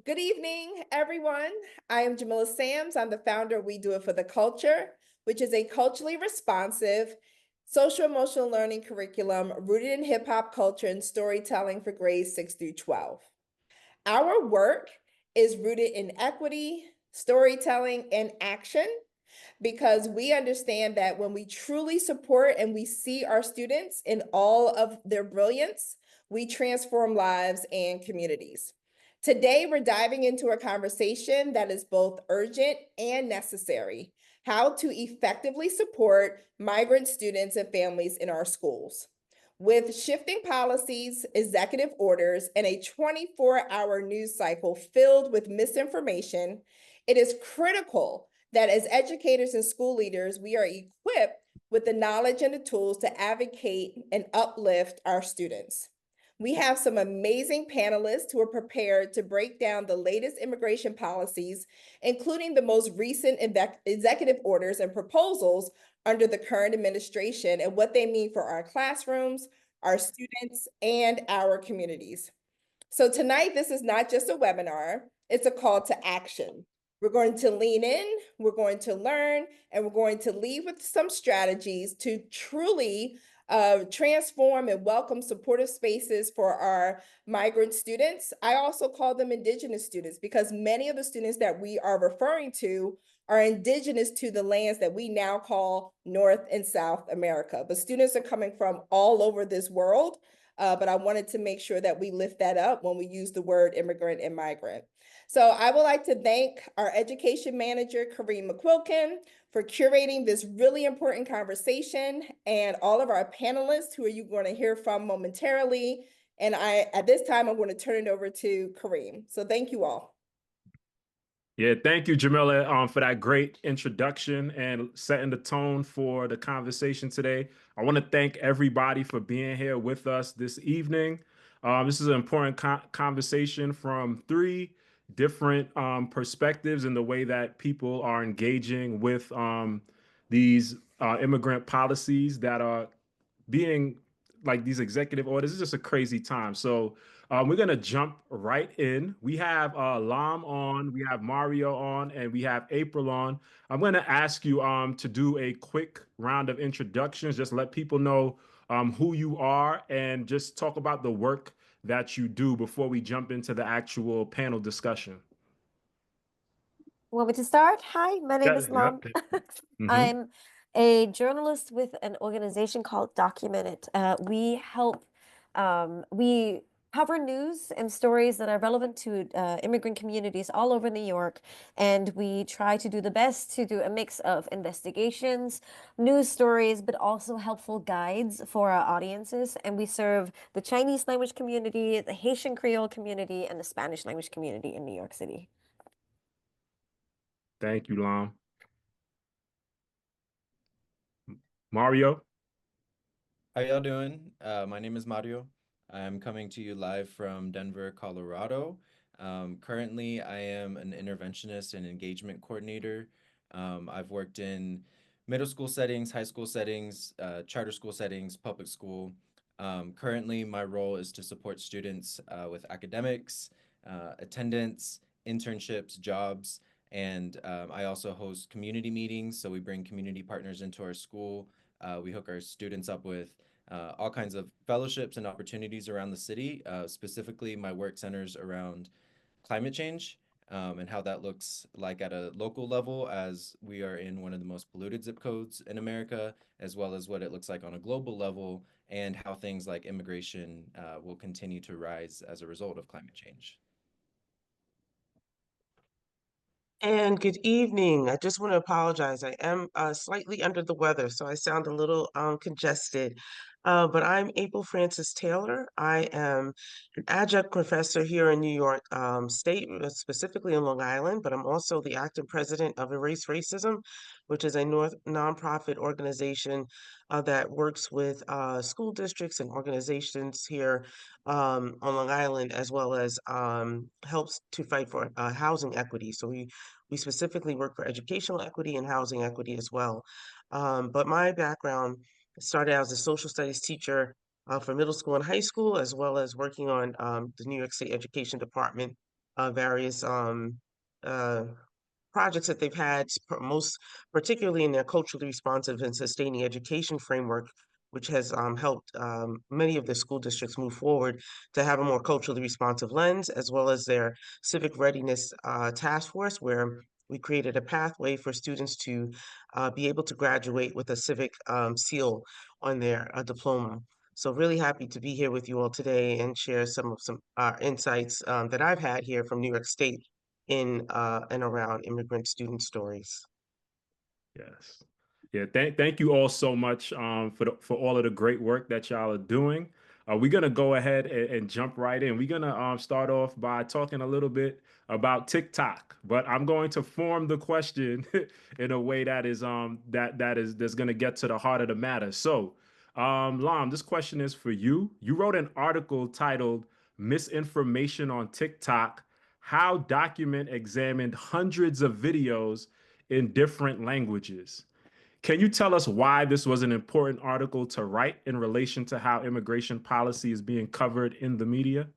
Good evening, everyone. I am Jamila Sams. I'm the founder of We Do It for the Culture, which is a culturally responsive social emotional learning curriculum rooted in hip hop culture and storytelling for grades 6 through 12. Our work is rooted in equity, storytelling, and action because we understand that when we truly support and we see our students in all of their brilliance, we transform lives and communities. Today, we're diving into a conversation that is both urgent and necessary: how to effectively support migrant students and families in our schools. With shifting policies, executive orders, and a 24-hour news cycle filled with misinformation, it is critical that as educators and school leaders, we are equipped with the knowledge and the tools to advocate and uplift our students. We have some amazing panelists who are prepared to break down the latest immigration policies, including the most recent executive orders and proposals under the current administration and what they mean for our classrooms, our students, and our communities. So tonight, this is not just a webinar, it's a call to action. We're going to lean in, we're going to learn, and we're going to leave with some strategies to truly transform and welcome supportive spaces for our migrant students. I also call them Indigenous students because many of the students that we are referring to are indigenous to the lands that we now call North and South America. But students are coming from all over this world, but I wanted to make sure that we lift that up when we use the word immigrant and migrant. So I would like to thank our education manager, Kareem McQuilkin, for curating this really important conversation, and all of our panelists who are you going to hear from momentarily. And at this time, I'm going to turn it over to Kareem. So thank you all. Yeah, thank you, Jamila, for that great introduction and setting the tone for the conversation today. I want to thank everybody for being here with us this evening. This is an important conversation from three different perspectives in the way that people are engaging with these immigrant policies that are being like these executive orders. It's just a crazy time. So we're going to jump right in. We have Lam on, we have Mario on, and we have April on. I'm going to ask you to do a quick round of introductions. Just let people know who you are and just talk about the work that you do before we jump into the actual panel discussion. Want me to start? Hi, my name is Lam. I'm a journalist with an organization called Document It. We cover news and stories that are relevant to immigrant communities all over New York, and we try to do the best to do a mix of investigations, news stories, but also helpful guides for our audiences. And we serve the Chinese language community, the Haitian Creole community, and the Spanish language community in New York City. Thank you, Lam. Mario? How y'all doing? My name is Mario. I'm coming to you live from Denver, Colorado. Currently, I am an interventionist and engagement coordinator. I've worked in middle school settings, high school settings, charter school settings, public school. Currently, my role is to support students with academics, attendance, internships, jobs, and I also host community meetings. So we bring community partners into our school. We hook our students up with all kinds of fellowships and opportunities around the city. Specifically, my work centers around climate change and how that looks like at a local level, as we are in one of the most polluted zip codes in America, as well as what it looks like on a global level, and how things like immigration will continue to rise as a result of climate change. And good evening. I just want to apologize. I am slightly under the weather, so I sound a little congested. But I'm April Francis Taylor. I am an adjunct professor here in New York State, specifically in Long Island, but I'm also the acting president of Erase Racism, which is a nonprofit organization that works with school districts and organizations here on Long Island, as well as helps to fight for housing equity. So we specifically work for educational equity and housing equity as well. But my background started out as a social studies teacher for middle school and high school, as well as working on the New York State Education Department various uh, projects that they've had, most particularly in their culturally responsive and sustaining education framework, which has helped many of the school districts move forward to have a more culturally responsive lens, as well as their civic readiness task force, where we created a pathway for students to be able to graduate with a civic seal on their diploma. So really happy to be here with you all today and share some insights that I've had here from New York State in and around immigrant student stories. Yes. Yeah, thank you all so much for all of the great work that y'all are doing. We're gonna go ahead and jump right in. We're gonna start off by talking a little bit about TikTok, but I'm going to form the question in a way that is that's gonna get to the heart of the matter. So, Lam, this question is for you. You wrote an article titled "Misinformation on TikTok: How Document Examined Hundreds of Videos in Different Languages." Can you tell us why this was an important article to write in relation to how immigration policy is being covered in the media?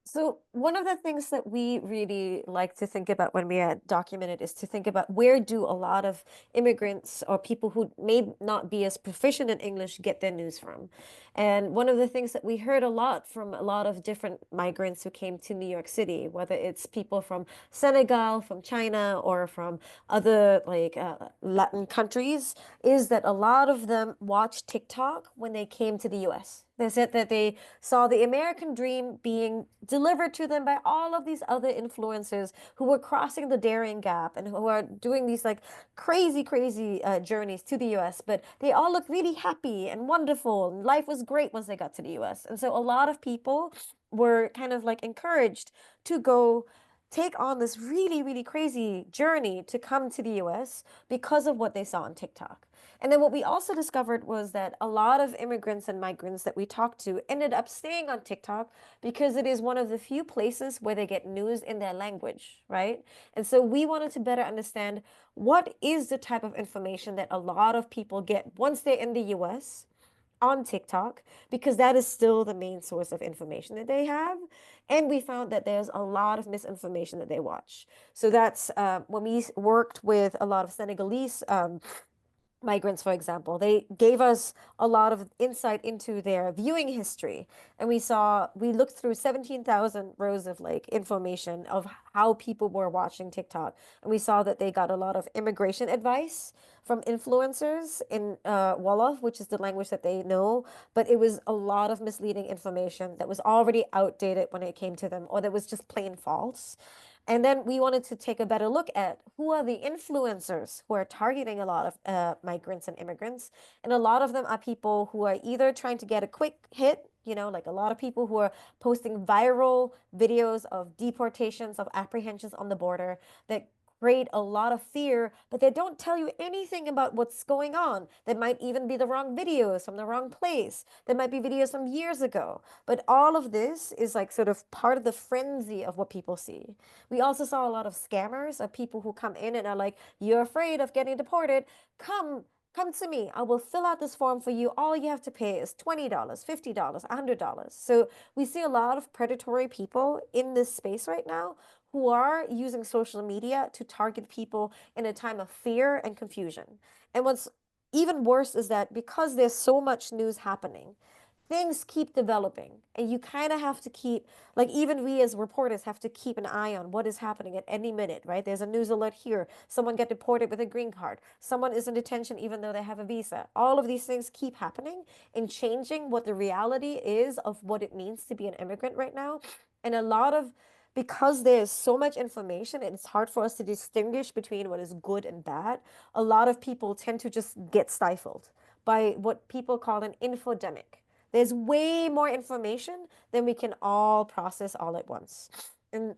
So one of the things that we really like to think about when we are documented is to think about where do a lot of immigrants or people who may not be as proficient in English get their news from. And one of the things that we heard a lot from a lot of different migrants who came to New York City, whether it's people from Senegal, from China, or from other Latin countries, is that a lot of them watched TikTok when they came to the US. They said that they saw the American dream being delivered to them by all of these other influencers who were crossing the daring gap and who are doing these like crazy journeys to the US. But they all look really happy and wonderful, and life was great once they got to the US. And so a lot of people were kind of like encouraged to go take on this really crazy journey to come to the US because of what they saw on TikTok. And then what we also discovered was that a lot of immigrants and migrants that we talked to ended up staying on TikTok because it is one of the few places where they get news in their language, right? And so we wanted to better understand what is the type of information that a lot of people get once they're in the US on TikTok, because that is still the main source of information that they have. And we found that there's a lot of misinformation that they watch. So that's when we worked with a lot of Senegalese migrants, for example, they gave us a lot of insight into their viewing history. And we looked through 17,000 rows of like information of how people were watching TikTok. And we saw that they got a lot of immigration advice from influencers in Wolof, which is the language that they know. But it was a lot of misleading information that was already outdated when it came to them, or that was just plain false. And then we wanted to take a better look at who are the influencers who are targeting a lot of migrants and immigrants. And a lot of them are people who are either trying to get a quick hit, like a lot of people who are posting viral videos of deportations, of apprehensions on the border that create a lot of fear, but they don't tell you anything about what's going on. That might even be the wrong videos from the wrong place. There might be videos from years ago. But all of this is like sort of part of the frenzy of what people see. We also saw a lot of scammers, of people who come in and are like, "You're afraid of getting deported? Come to me. I will fill out this form for you. All you have to pay is $20, $50, $100." So we see a lot of predatory people in this space right now who are using social media to target people in a time of fear and confusion. And what's even worse is that because there's so much news happening, things keep developing, and you kind of have to keep, like, even we as reporters have to keep an eye on what is happening at any minute, right? There's a news alert here, someone get deported with a green card, someone is in detention even though they have a visa. All of these things keep happening and changing what the reality is of what it means to be an immigrant right now. And because there's so much information, it's hard for us to distinguish between what is good and bad. A lot of people tend to just get stifled by what people call an infodemic. There's way more information than we can all process all at once. And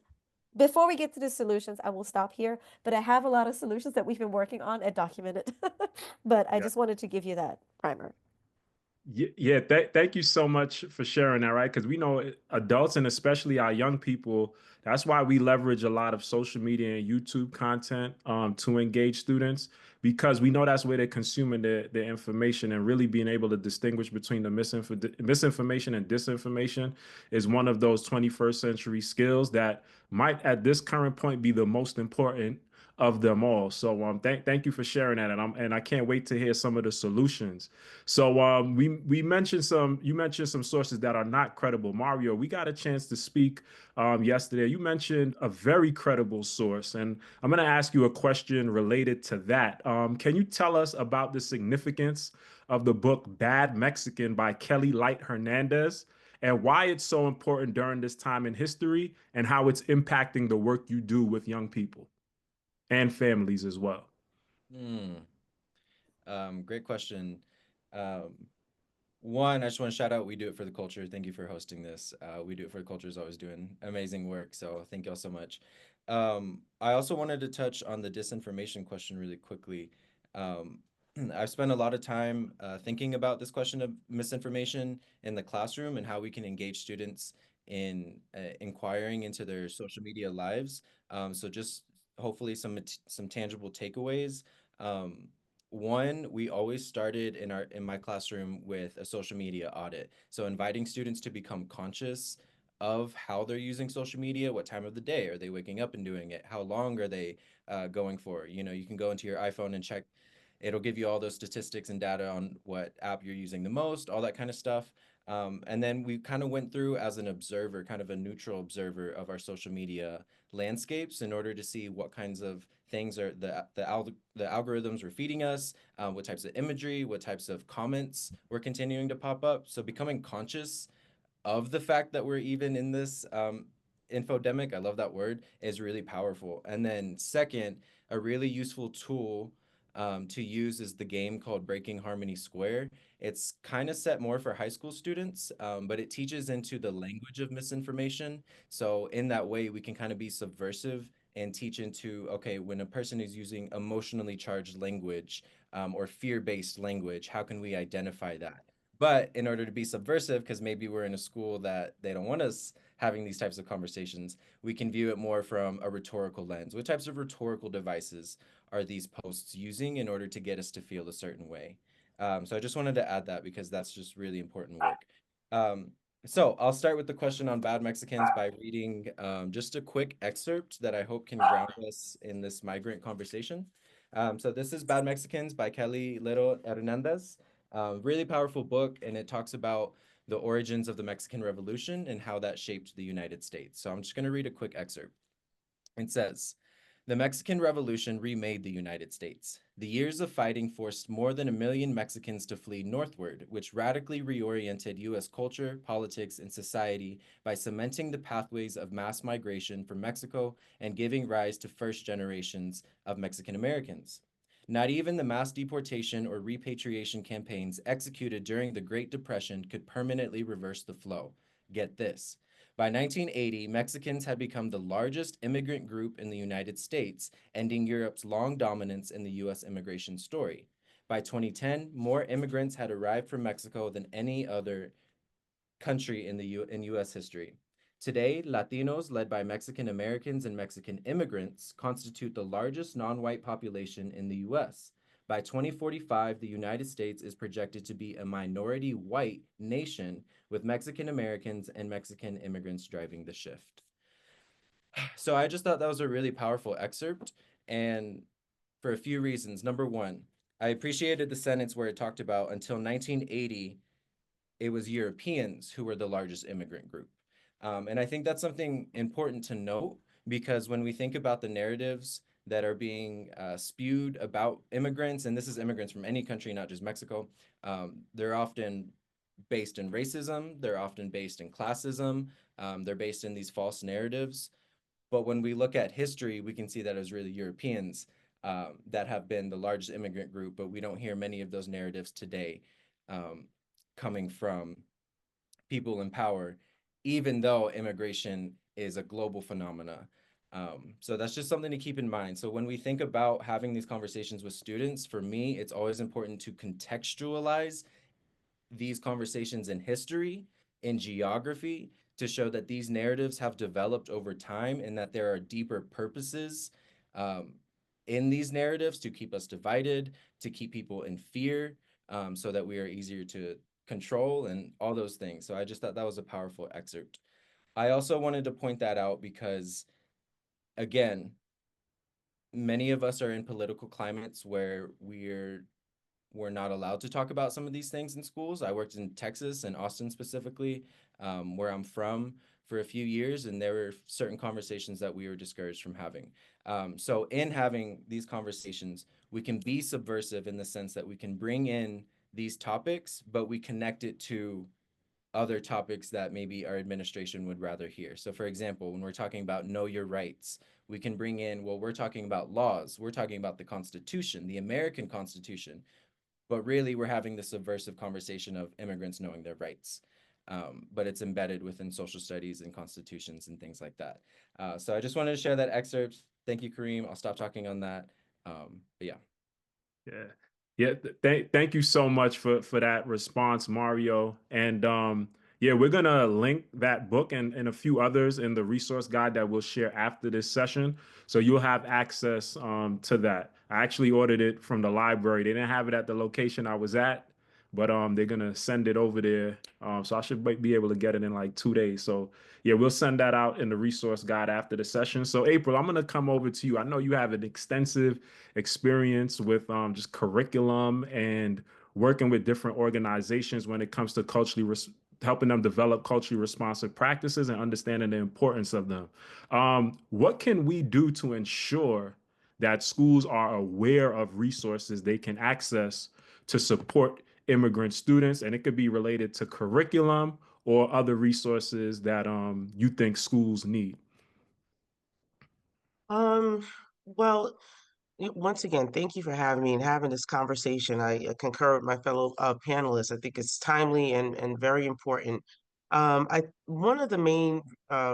before we get to the solutions, I will stop here, but I have a lot of solutions that we've been working on and documented. But I Yeah. just wanted to give you that primer. Yeah, thank you so much for sharing that, right? Because we know adults and especially our young people, that's why we leverage a lot of social media and YouTube content to engage students, because we know that's where they're consuming their information, and really being able to distinguish between the misinformation and disinformation is one of those 21st century skills that might at this current point be the most important of them all. So thank you for sharing that, and I can't wait to hear some of the solutions. So we mentioned you mentioned some sources that are not credible. Mario, we got a chance to speak yesterday. You mentioned a very credible source, and I'm going to ask you a question related to that. Can you tell us about the significance of the book Bad Mexican by Kelly Light Hernandez, and why it's so important during this time in history, and how it's impacting the work you do with young people and families as well? Hmm. Great question. Um, One, I just want to shout out We Do It for the Culture. Thank you for hosting this. We Do It for the Culture is always doing amazing work. So thank y'all so much. I also wanted to touch on the disinformation question really quickly. Um, I've spent a lot of time thinking about this question of misinformation in the classroom and how we can engage students in inquiring into their social media lives. So just hopefully some tangible takeaways. Um, One, we always started in my classroom with a social media audit. So inviting students to become conscious of how they're using social media, what time of the day are they waking up and doing it, how long are they going for. You know, you can go into your iPhone and check. It'll give you all those statistics and data on what app you're using the most, all that kind of stuff. And then we kind of went through as an observer, kind of a neutral observer of our social media landscapes in order to see what kinds of things are the algorithms were feeding us, what types of imagery, what types of comments were continuing to pop up. So becoming conscious of the fact that we're even in this infodemic, I love that word, is really powerful. And then second, a really useful tool to use is the game called Breaking Harmony Square. It's kind of set more for high school students, but it teaches into the language of misinformation. So in that way, we can kind of be subversive and teach into, okay, when a person is using emotionally charged language or fear-based language, how can we identify that? But in order to be subversive, because maybe we're in a school that they don't want us having these types of conversations, we can view it more from a rhetorical lens. What types of rhetorical devices are these posts using in order to get us to feel a certain way? So I just wanted to add that because that's just really important work. Um, so I'll start with the question on bad Mexicans by reading just a quick excerpt that I hope can ground us in this migrant conversation. So this is Bad Mexicans by Kelly Little Hernandez. Really powerful book, and it talks about the origins of the Mexican Revolution and how that shaped the United States. So I'm just going to read a quick excerpt. It says, the Mexican Revolution remade the United States. The years of fighting forced more than 1 million Mexicans to flee northward, which radically reoriented U.S. culture, politics, and society by cementing the pathways of mass migration from Mexico and giving rise to first generations of Mexican Americans. Not even the mass deportation or repatriation campaigns executed during the Great Depression could permanently reverse the flow. Get this. By 1980, Mexicans had become the largest immigrant group in the United States, ending Europe's long dominance in the U.S. immigration story. By 2010, more immigrants had arrived from Mexico than any other country in U.S. history. Today, Latinos, led by Mexican Americans and Mexican immigrants, constitute the largest non-white population in the U.S. By 2045, the United States is projected to be a minority white nation, with Mexican Americans and Mexican immigrants driving the shift. So I just thought that was a really powerful excerpt, and for a few reasons. Number one, I appreciated the sentence where it talked about until 1980, it was Europeans who were the largest immigrant group. And I think that's something important to note because when we think about the narratives that are being spewed about immigrants, and this is immigrants from any country, not just Mexico, they're often based in racism, they're often based in classism, they're based in these false narratives. But when we look at history, we can see that it was really Europeans that have been the largest immigrant group, but we don't hear many of those narratives today um, coming from people in power, even though immigration is a global phenomena. So that's just something to keep in mind. So when we think about having these conversations with students, for me, it's always important to contextualize these conversations in history, in geography, to show that these narratives have developed over time and that there are deeper purposes um, in these narratives to keep us divided, to keep people in fear, so that we are easier to control and all those things. So I just thought that was a powerful excerpt. I also wanted to point that out because, again, many of us are in political climates where we're not allowed to talk about some of these things in schools. I worked in Texas and Austin specifically, where I'm from, for a few years, and there were certain conversations that we were discouraged from having. So in having these conversations, we can be subversive in the sense that we can bring in these topics, but we connect it to other topics that maybe our administration would rather hear. So for example, when we're talking about know your rights, we can bring in, well, we're talking about laws, we're talking about the Constitution, the American Constitution, but really we're having the subversive conversation of immigrants knowing their rights. But it's embedded within social studies and constitutions and things like that. So I just wanted to share that excerpt. Thank you, Kareem. I'll stop talking on that. But yeah. Yeah. Yeah. Thank you so much for that response, Mario. And yeah, we're gonna link that book and a few others in the resource guide that we'll share after this session. So you'll have access to that. I actually ordered it from the library. They didn't have it at the location I was at, but they're gonna send it over there. So I should be able to get it in like 2 days. So yeah, we'll send that out in the resource guide after the session. So April, I'm gonna come over to you. I know you have an extensive experience with just curriculum and working with different organizations when it comes to helping them develop culturally responsive practices and understanding the importance of them. What can we do to ensure that schools are aware of resources they can access to support immigrant students? And it could be related to curriculum or other resources that you think schools need. Um, well, once again, thank you for having me and having this conversation. I concur with my fellow panelists. I think it's timely and very important. One of the main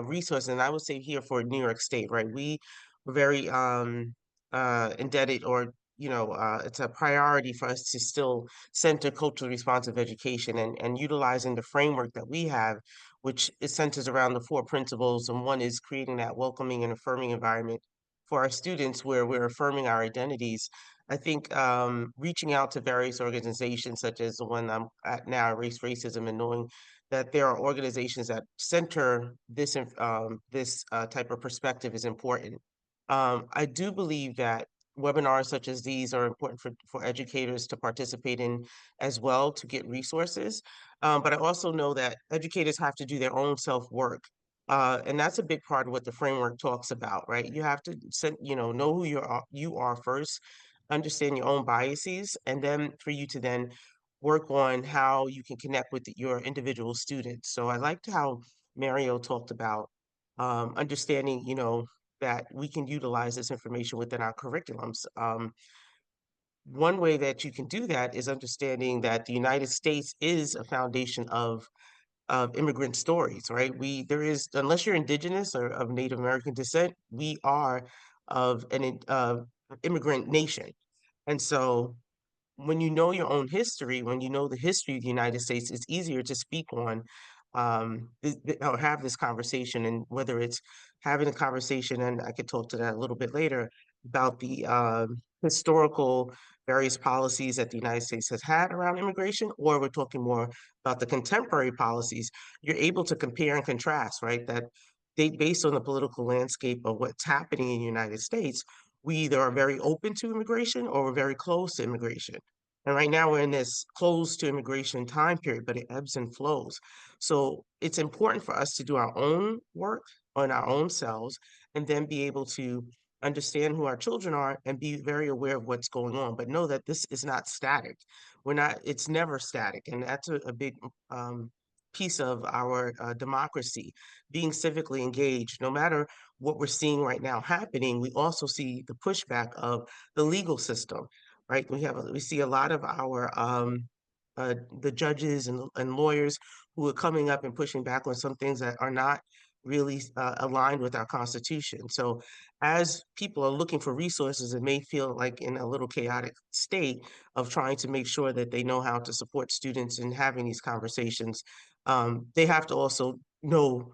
resources, and I would say here for New York State, right? We were very indebted, or it's a priority for us to still center culturally responsive education and utilizing the framework that we have, which is centers around the four principles. And one is creating that welcoming and affirming environment for our students where we're affirming our identities. I think reaching out to various organizations such as the one I'm at now, Race Racism, and knowing that there are organizations that center this type of perspective is important. I do believe that webinars such as these are important for educators to participate in as well to get resources. But I also know that educators have to do their own self-work. And that's a big part of what the framework talks about, right? You have to know who you are first, understand your own biases, and then for you to then work on how you can connect with your individual students. So I liked how Mario talked about understanding, that we can utilize this information within our curriculums. One way that you can do that is understanding that the United States is a foundation of immigrant stories, right? There is, unless you're indigenous or of Native American descent, we are of an immigrant nation. And so when you know your own history, when you know the history of the United States, it's easier to speak on or have this conversation. And whether it's having a conversation, and I could talk to that a little bit later about the historical various policies that the United States has had around immigration, or we're talking more about the contemporary policies, you're able to compare and contrast, right? That based on the political landscape of what's happening in the United States, we either are very open to immigration or we're very closed to immigration. And right now we're in this closed to immigration time period, but it ebbs and flows. So it's important for us to do our own work on our own selves and then be able to understand who our children are and be very aware of what's going on, but know that this is not static. It's never static. And that's a big piece of our democracy, being civically engaged. No matter what we're seeing right now happening, we also see the pushback of the legal system, right? We see a lot of our the judges and lawyers who are coming up and pushing back on some things that are not really aligned with our Constitution. So as people are looking for resources and may feel like in a little chaotic state of trying to make sure that they know how to support students in having these conversations, they have to also know,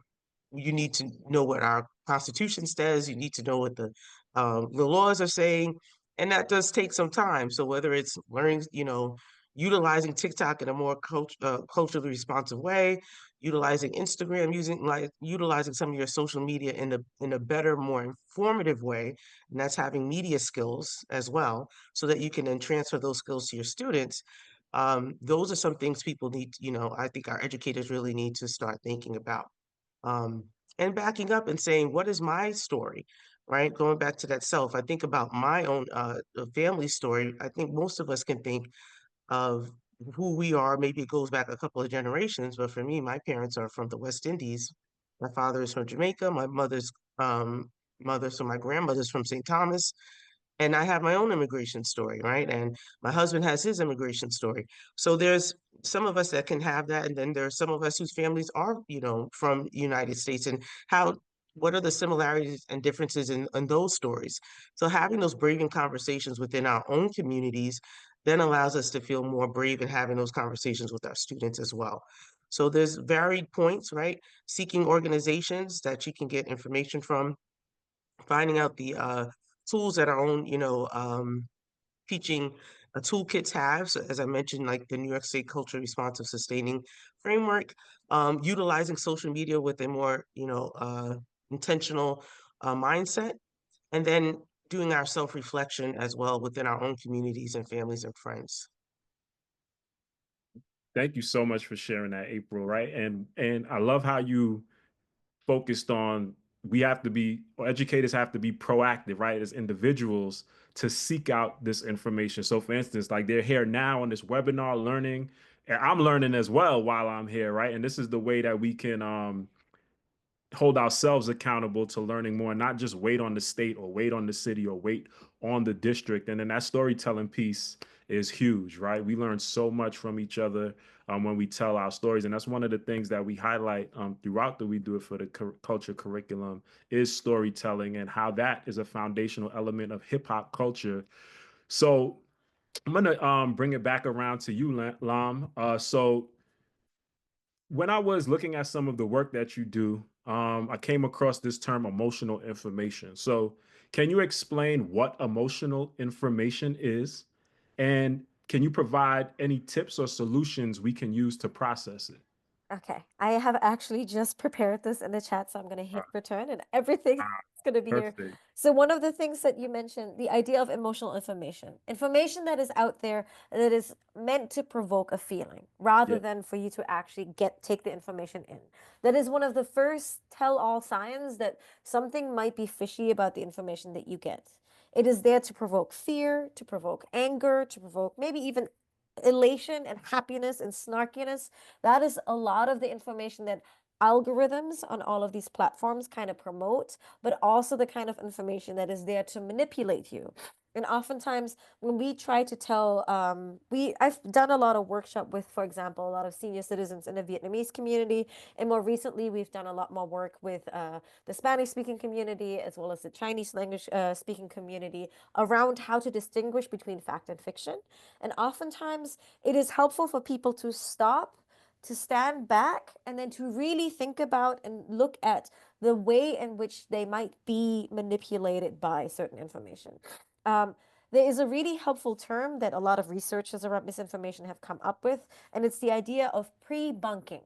you need to know what our Constitution says, you need to know what the laws are saying, and that does take some time. So whether it's learning, utilizing TikTok in a more culturally responsive way, utilizing Instagram, utilizing some of your social media in a better, more informative way, and that's having media skills as well, so that you can then transfer those skills to your students. Those are some things people need, I think our educators really need to start thinking about. Um, and backing up and saying, what is my story, right? Going back to that self, I think about my own family story. I think most of us can think of who we are. Maybe it goes back a couple of generations, but for me, my parents are from the West Indies. My father is from Jamaica. My so my grandmother's from St. Thomas. And I have my own immigration story, right? And my husband has his immigration story. So there's some of us that can have that, and then there are some of us whose families are, from the United States, and what are the similarities and differences in those stories? So having those braving conversations within our own communities then allows us to feel more brave in having those conversations with our students as well. So there's varied points, right? Seeking organizations that you can get information from, finding out the tools that our own, teaching toolkits have. So as I mentioned, like the New York State Culture Responsive Sustaining Framework, utilizing social media with a more, intentional mindset, and then doing our self-reflection as well within our own communities and families and friends. Thank you so much for sharing that, April. Right, and I love how you focused on or educators have to be proactive, right, as individuals to seek out this information. So for instance, like they're here now on this webinar learning, and I'm learning as well while I'm here, right? And this is the way that we can hold ourselves accountable to learning more, not just wait on the state or wait on the city or wait on the district. And then that storytelling piece is huge, right? We learn so much from each other when we tell our stories. And that's one of the things that we highlight throughout the We Do It for the Culture curriculum is storytelling, and how that is a foundational element of hip hop culture. So I'm going to bring it back around to you, Lam. So when I was looking at some of the work that you do, I came across this term emotional information. So, can you explain what emotional information is? And can you provide any tips or solutions we can use to process it? Okay, I have actually just prepared this in the chat, so I'm going to hit return and everything is going to be here. Perfect. So one of the things that you mentioned, the idea of emotional information that is out there that is meant to provoke a feeling rather Yeah. than for you to actually take the information in. That is one of the first tell-all signs that something might be fishy about the information that you get. It is there to provoke fear, to provoke anger, to provoke maybe even elation and happiness and snarkiness. That is a lot of the information that algorithms on all of these platforms kind of promote, but also the kind of information that is there to manipulate you. And oftentimes when we try to tell, I've done a lot of workshop with, for example, a lot of senior citizens in the Vietnamese community. And more recently, we've done a lot more work with the Spanish speaking community, as well as the Chinese language speaking community, around how to distinguish between fact and fiction. And oftentimes it is helpful for people to stop, to stand back, and then to really think about and look at the way in which they might be manipulated by certain information. There is a really helpful term that a lot of researchers around misinformation have come up with, and it's the idea of pre-bunking.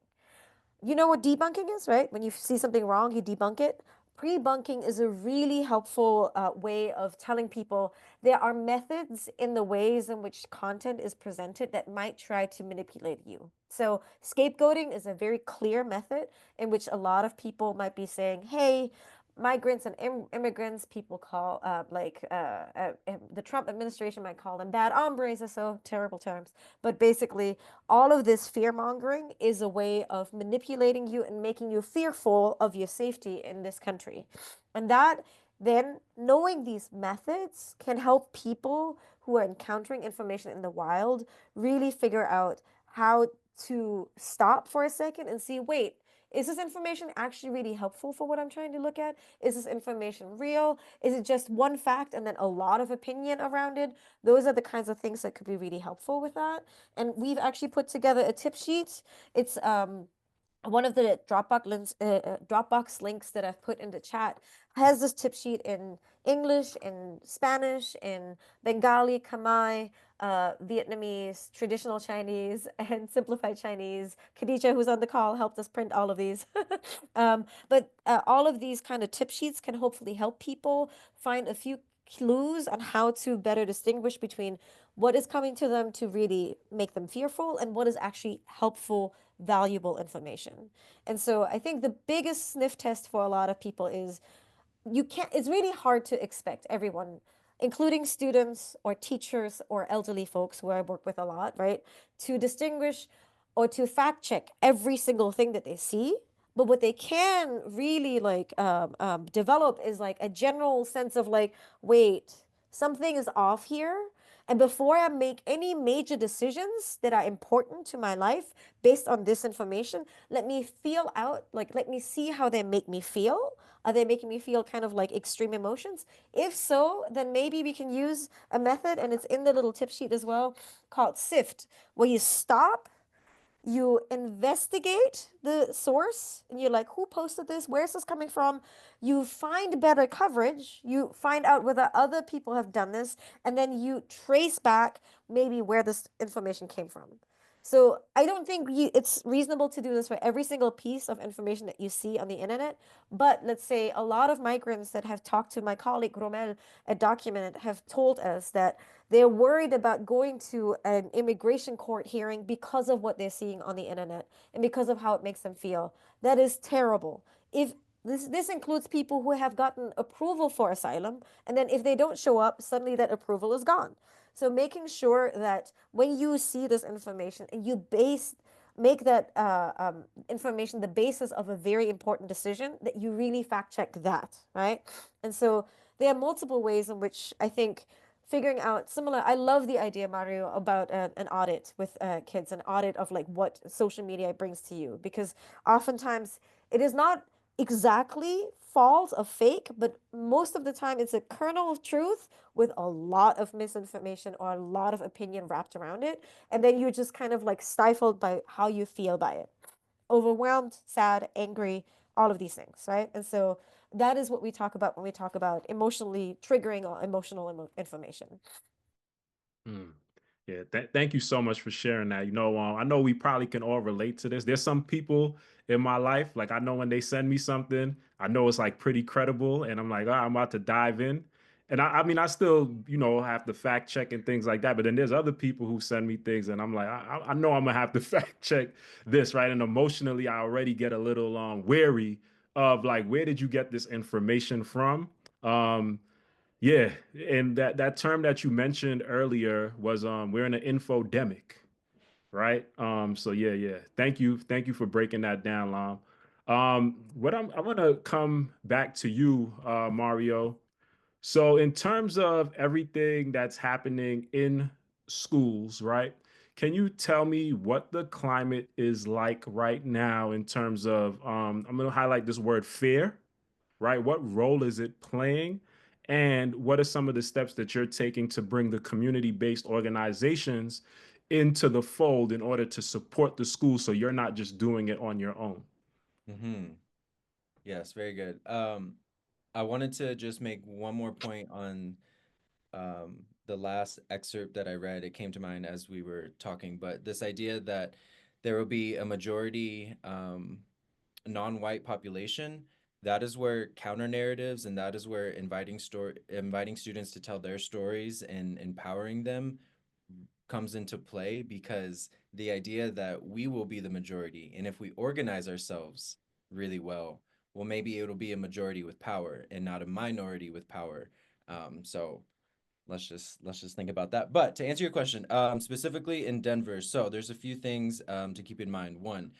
You know what debunking is, right? When you see something wrong, you debunk it. Pre-bunking is a really helpful way of telling people there are methods in the ways in which content is presented that might try to manipulate you. So scapegoating is a very clear method in which a lot of people might be saying, hey, migrants and immigrants, people call the Trump administration might call them bad hombres, or so terrible terms. But basically, all of this fear mongering is a way of manipulating you and making you fearful of your safety in this country. And that then, knowing these methods can help people who are encountering information in the wild really figure out how to stop for a second and see, wait, is this information actually really helpful for what I'm trying to look at? Is this information real? Is it just one fact and then a lot of opinion around it? Those are the kinds of things that could be really helpful with that. And we've actually put together a tip sheet. It's one of the Dropbox links that I've put in the chat has this tip sheet in English, in Spanish, in Bengali, Khmer, Vietnamese, traditional Chinese, and simplified Chinese. Khadija, who's on the call, helped us print all of these. But all of these kind of tip sheets can hopefully help people find a few clues on how to better distinguish between what is coming to them to really make them fearful and what is actually helpful, valuable information. And so I think the biggest sniff test for a lot of people is it's really hard to expect everyone, including students or teachers or elderly folks who I work with a lot, right, to distinguish or to fact check every single thing that they see. But what they can really develop is like a general sense of like, wait, something is off here. And before I make any major decisions that are important to my life based on this information, let me feel out, like, let me see how they make me feel. Are they making me feel kind of like extreme emotions? If so, then maybe we can use a method, and it's in the little tip sheet as well, called SIFT, where you stop, you investigate the source, and you're like, who posted this? Where's this coming from? You find better coverage, you find out whether other people have done this, and then you trace back maybe where this information came from. So I don't think it's reasonable to do this for every single piece of information that you see on the internet. But let's say a lot of migrants that have talked to my colleague Romel at Documented have told us that they're worried about going to an immigration court hearing because of what they're seeing on the internet and because of how it makes them feel. That is terrible. If this includes people who have gotten approval for asylum, and then if they don't show up, suddenly that approval is gone. So making sure that when you see this information and you make that information the basis of a very important decision, that you really fact check that, right? And so there are multiple ways in which I think figuring out similar. I love the idea, Mario, about an audit with kids, an audit of like what social media brings to you, because oftentimes it is not exactly false or fake, but most of the time it's a kernel of truth with a lot of misinformation or a lot of opinion wrapped around it. And then you're just kind of like stifled by how you feel by it. Overwhelmed, sad, angry, all of these things, right? And so that is what we talk about when we talk about emotionally triggering or emotional information. Mm. Yeah, thank you so much for sharing that. I know we probably can all relate to this. There's some people in my life, like I know when they send me something, I know it's like pretty credible, and I'm like, I'm about to dive in. And I mean, I still, have to fact check and things like that. But then there's other people who send me things, and I'm like, I know I'm gonna have to fact check this, right? And emotionally, I already get a little wary of like, where did you get this information from? Yeah, and that term that you mentioned earlier was we're in an infodemic, right? So yeah. Thank you for breaking that down, Lam. I'm gonna come back to you, Mario. So in terms of everything that's happening in schools, right? Can you tell me what the climate is like right now in terms of I'm gonna highlight this word fear, right? What role is it playing? And what are some of the steps that you're taking to bring the community-based organizations into the fold in order to support the school so you're not just doing it on your own? Mm-hmm. Yes, very good. I wanted to just make one more point on the last excerpt that I read. It came to mind as we were talking, but this idea that there will be a majority non-white population, that is where counter narratives and that is where inviting students to tell their stories and empowering them comes into play, because the idea that we will be the majority, and if we organize ourselves really well, well, maybe it'll be a majority with power and not a minority with power. So let's just think about that. But to answer your question, specifically in Denver, so there's a few things to keep in mind. One,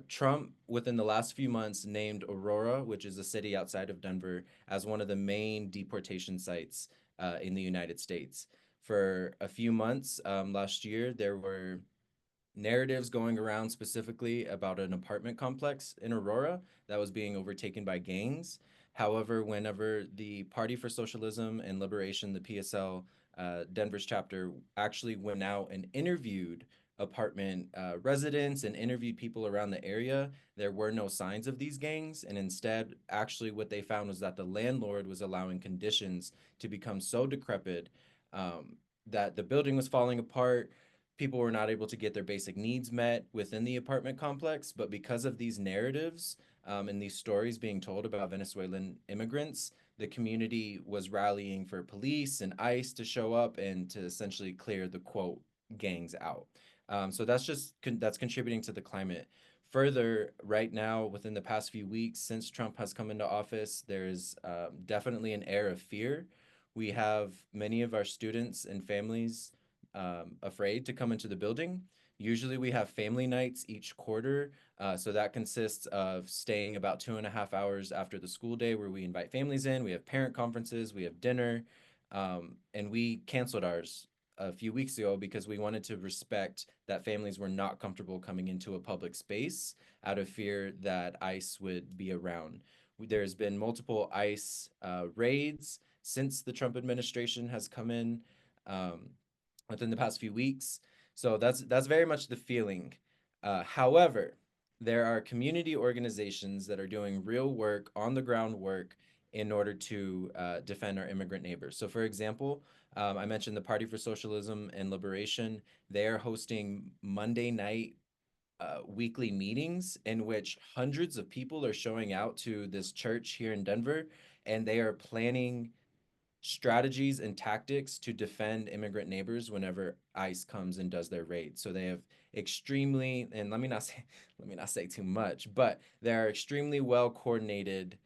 Trump, within the last few months, named Aurora, which is a city outside of Denver, as one of the main deportation sites in the United States. For a few months last year, there were narratives going around specifically about an apartment complex in Aurora that was being overtaken by gangs. However, whenever the Party for Socialism and Liberation, the PSL, Denver's chapter, actually went out and interviewed apartment residents and interviewed people around the area, there were no signs of these gangs. And instead, actually, what they found was that the landlord was allowing conditions to become so decrepit that the building was falling apart. People were not able to get their basic needs met within the apartment complex. But because of these narratives and these stories being told about Venezuelan immigrants, the community was rallying for police and ICE to show up and to essentially clear the quote gangs out. So that's contributing to the climate. Further, right now, within the past few weeks, since Trump has come into office, there's definitely an air of fear. We have many of our students and families afraid to come into the building. Usually, we have family nights each quarter. So that consists of staying about 2.5 hours after the school day, where we invite families in. We have parent conferences, we have dinner, and we canceled ours a few weeks ago because we wanted to respect that families were not comfortable coming into a public space out of fear that ICE would be around. There's been multiple ICE raids since the Trump administration has come in within the past few weeks. So that's very much the feeling. However, there are community organizations that are doing real work, on the ground work, in order to defend our immigrant neighbors. So, for example, I mentioned the Party for Socialism and Liberation. They are hosting Monday night weekly meetings in which hundreds of people are showing out to this church here in Denver, and they are planning strategies and tactics to defend immigrant neighbors whenever ICE comes and does their raid. So they have extremely, and let me not say too much, but there are extremely well coordinated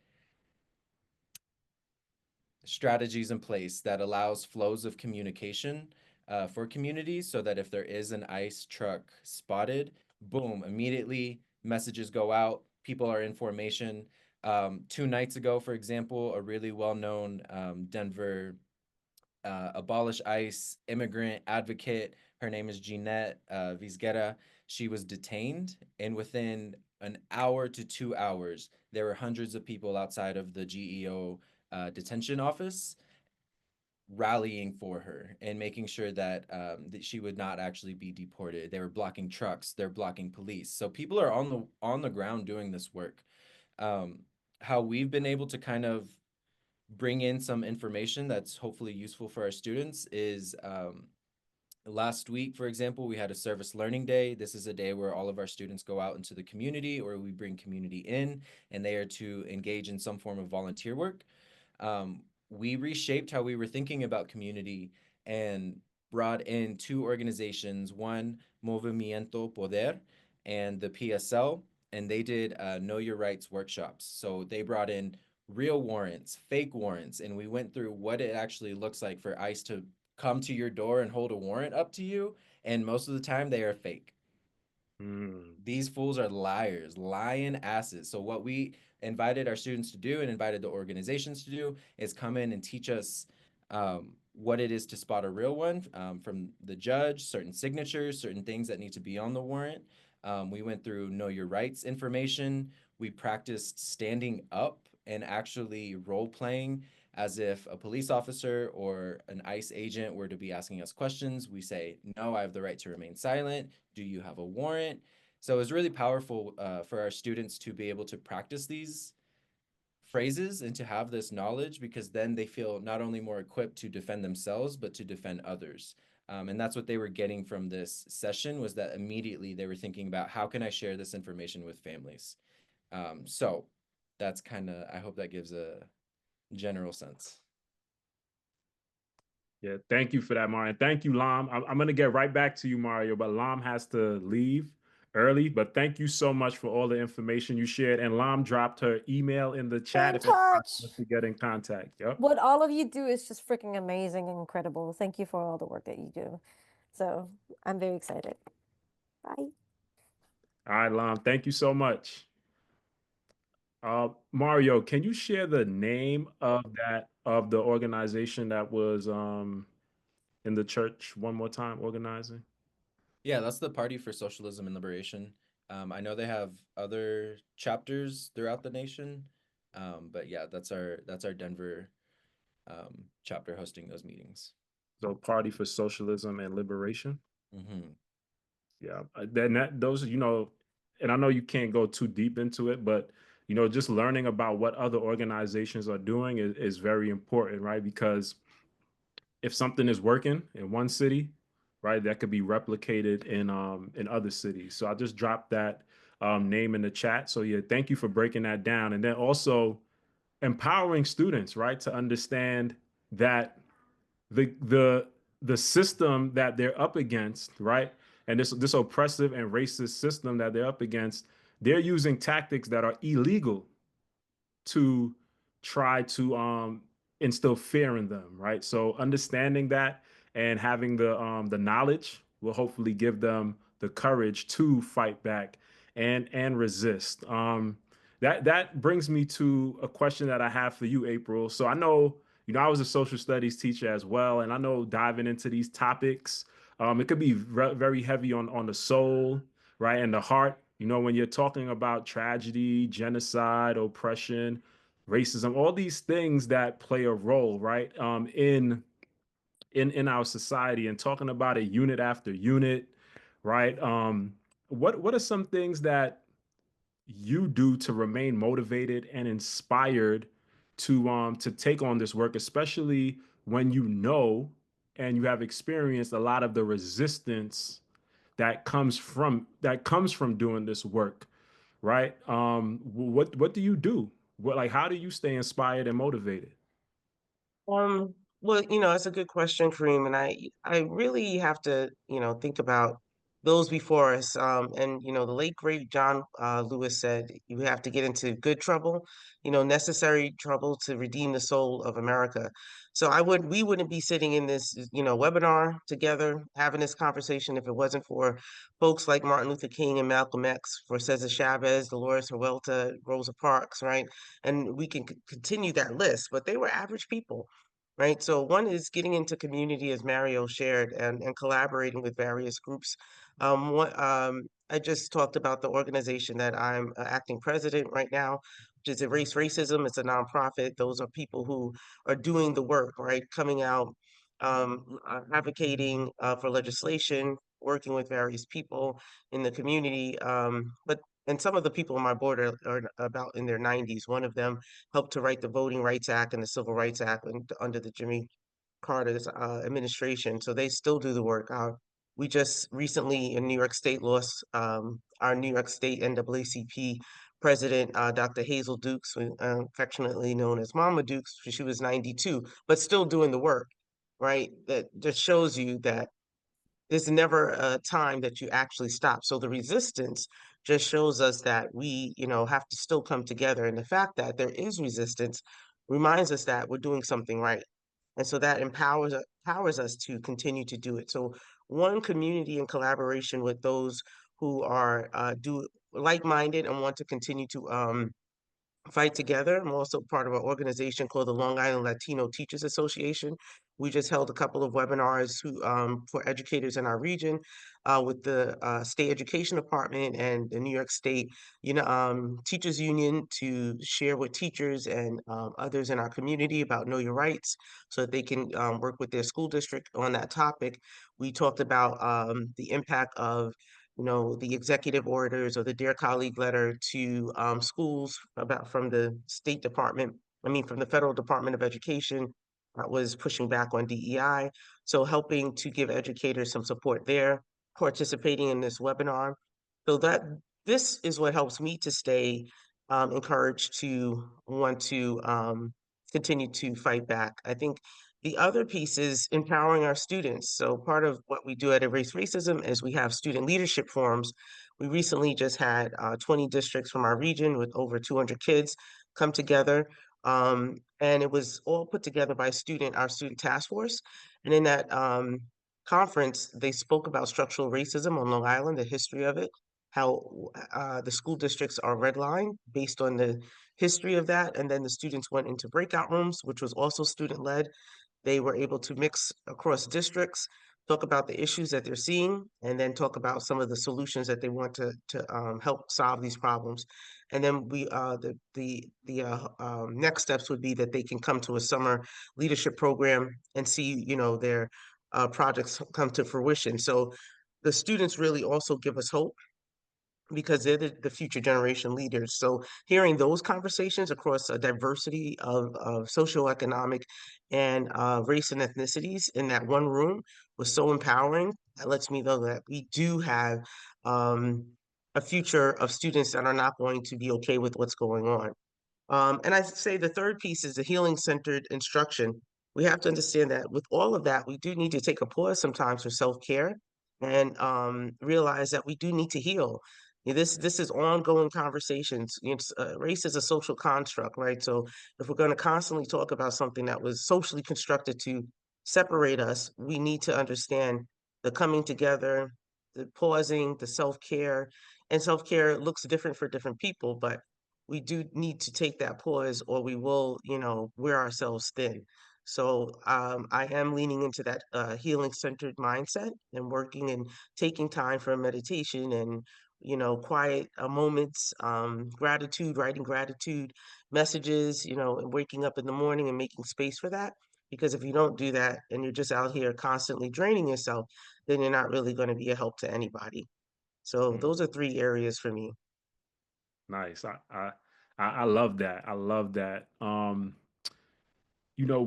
strategies in place that allows flows of communication for communities, so that if there is an ICE truck spotted, boom, immediately messages go out, people are in formation. 2 nights ago, for example, a really well-known Denver abolish ICE immigrant advocate, her name is Jeanette Vizguera. She was detained, and within an hour to 2 hours, there were hundreds of people outside of the GEO detention office rallying for her and making sure that she would not actually be deported. They were blocking trucks, they're blocking police. So people are on the ground doing this work. Um, how we've been able to kind of bring in some information that's hopefully useful for our students is last week, for example, we had a service learning day. This is a day where all of our students go out into the community, or we bring community in, and they are to engage in some form of volunteer work. We reshaped how we were thinking about community and brought in 2 organizations, one Movimiento Poder and the PSL, and they did Know Your Rights workshops. So they brought in real warrants, fake warrants, and we went through what it actually looks like for ICE to come to your door and hold a warrant up to you, and most of the time they are fake. These fools are liars, lying asses. So what we invited our students to do and invited the organizations to do is come in and teach us what it is to spot a real one from the judge, certain signatures, certain things that need to be on the warrant. We went through Know Your Rights information. We practiced standing up and actually role playing as if a police officer or an ICE agent were to be asking us questions. We say, no, I have the right to remain silent. Do you have a warrant? So it's really powerful for our students to be able to practice these phrases and to have this knowledge, because then they feel not only more equipped to defend themselves, but to defend others. And that's what they were getting from this session, was that immediately they were thinking about, how can I share this information with families? So that's kind of, I hope that gives a general sense. Yeah, thank you for that, Mario. Thank you, Lam. I'm going to get right back to you, Mario, but Lam has to leave early. But thank you so much for all the information you shared. And Lam dropped her email in the Stay chat in if anybody touch. wants to get in contact. Yep. What all of you do is just freaking amazing and incredible. Thank you for all the work that you do. So I'm very excited. Bye. All right, Lam. Thank you so much. Mario, can you share the name of the organization that was in the church one more time organizing? Yeah, that's the Party for Socialism and Liberation. I know they have other chapters throughout the nation, but yeah, that's our Denver chapter hosting those meetings. So Party for Socialism and Liberation. Hmm. Yeah, then those, and I know you can't go too deep into it, but just learning about what other organizations are doing is very important, right? Because if something is working in one city, right, that could be replicated in other cities. So I just dropped that name in the chat. So yeah, thank you for breaking that down, and then also empowering students, right, to understand that the system that they're up against, right, and this oppressive and racist system that they're up against, they're using tactics that are illegal to try to instill fear in them, right? So understanding that and having the knowledge will hopefully give them the courage to fight back and resist. That brings me to a question that I have for you, April. So I know, I was a social studies teacher as well, and I know diving into these topics, it could be very heavy on the soul, right, and the heart. When you're talking about tragedy, genocide, oppression, racism, all these things that play a role, right, in our society, and talking about it unit after unit, right? What are some things that you do to remain motivated and inspired to take on this work, especially when and you have experienced a lot of the resistance that comes from doing this work, right? What do you do? How do you stay inspired and motivated? Um, well, that's a good question, Kareem, and I really have to, think about those before us. And the late great John Lewis said, "You have to get into good trouble, necessary trouble to redeem the soul of America." So we wouldn't be sitting in this, webinar together having this conversation if it wasn't for folks like Martin Luther King and Malcolm X, for Cesar Chavez, Dolores Huerta, Rosa Parks, right? And we can continue that list, but they were average people, right? So one is getting into community, as Mario shared, and collaborating with various groups. I just talked about the organization that I'm acting president right now, which is Erase Racism. It's a nonprofit. Those are people who are doing the work, right? Coming out, advocating for legislation, working with various people in the community. And some of the people on my board are about in their 90s. One of them helped to write the Voting Rights Act and the Civil Rights Act under the Jimmy Carter's administration. So they still do the work. We just recently in New York State lost our New York State NAACP president, Dr. Hazel Dukes, affectionately known as Mama Dukes. She was 92, but still doing the work, right? That just shows you that there's never a time that you actually stop. So the resistance just shows us that we, have to still come together. And the fact that there is resistance reminds us that we're doing something right. And so that empowers us to continue to do it. So one, community and collaboration with those who are do like-minded and want to continue to fight together. I'm also part of an organization called the Long Island Latino Teachers Association. We just held a couple of webinars for educators in our region with the State Education Department and the New York State Teachers Union to share with teachers and others in our community about Know Your Rights so that they can work with their school district on that topic. We talked about the impact of the executive orders or the Dear Colleague letter to schools from the State Department, from the Federal Department of Education that was pushing back on DEI. So helping to give educators some support there, participating in this webinar. So this is what helps me to stay encouraged to want to continue to fight back. I think the other piece is empowering our students. So part of what we do at Erase Racism is we have student leadership forums. We recently just had 20 districts from our region with over 200 kids come together. And it was all put together by our student task force. And in that conference, they spoke about structural racism on Long Island, the history of it, how the school districts are redlined based on the history of that. And then the students went into breakout rooms, which was also student led. They were able to mix across districts, talk about the issues that they're seeing, and then talk about some of the solutions that they want to help solve these problems. And then the next steps would be that they can come to a summer leadership program and see, their projects come to fruition. So the students really also give us hope because they're the future generation leaders. So hearing those conversations across a diversity of socioeconomic and race and ethnicities in that one room was so empowering. That lets me know that we do have um, a future of students that are not going to be okay with what's going on. And I say the third piece is the healing centered instruction. We have to understand that with all of that, we do need to take a pause sometimes for self care and realize that we do need to heal. This is ongoing conversations. Race is a social construct, right? So if we're going to constantly talk about something that was socially constructed to separate us, we need to understand the coming together, the pausing, the self care, and self care looks different for different people, but we do need to take that pause or we will, wear ourselves thin. So I am leaning into that healing centered mindset and working and taking time for meditation and, quiet moments, gratitude, writing gratitude messages, and waking up in the morning and making space for that. Because if you don't do that and you're just out here constantly draining yourself, then you're not really going to be a help to anybody. So Mm. those are 3 areas for me. Nice. I love that. I love that. You know,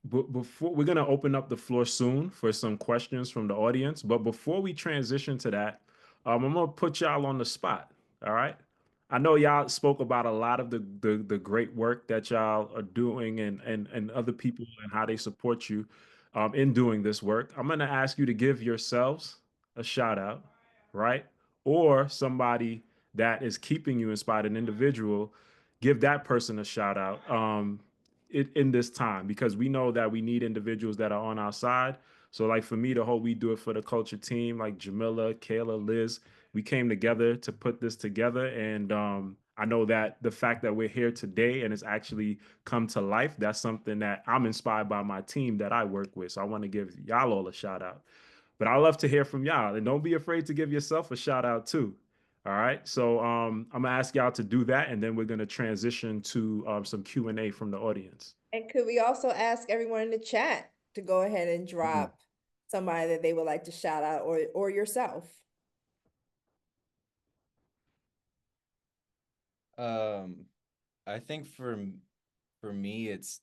before we're gonna open up the floor soon for some questions from the audience, but before we transition to that, I'm gonna put y'all on the spot. All right. I know y'all spoke about a lot of the great work that y'all are doing and other people and how they support you in doing this work. I'm gonna ask you to give yourselves a shout out, right? Or somebody that is keeping you inspired, an individual, give that person a shout out. In this time because we know that we need individuals that are on our side. So like for me, the whole We Do It for the Culture team, like Jamila, Kayla, Liz, we came together to put this together. And I know that the fact that we're here today and it's actually come to life, that's something that I'm inspired by my team that I work with. So I want to give y'all all a shout out. But I love to hear from y'all. And don't be afraid to give yourself a shout out too. All right. So I'm gonna ask y'all to do that, and then we're gonna transition to some Q&A from the audience. And could we also ask everyone in the chat to go ahead and drop somebody that they would like to shout out or yourself? I think for me, it's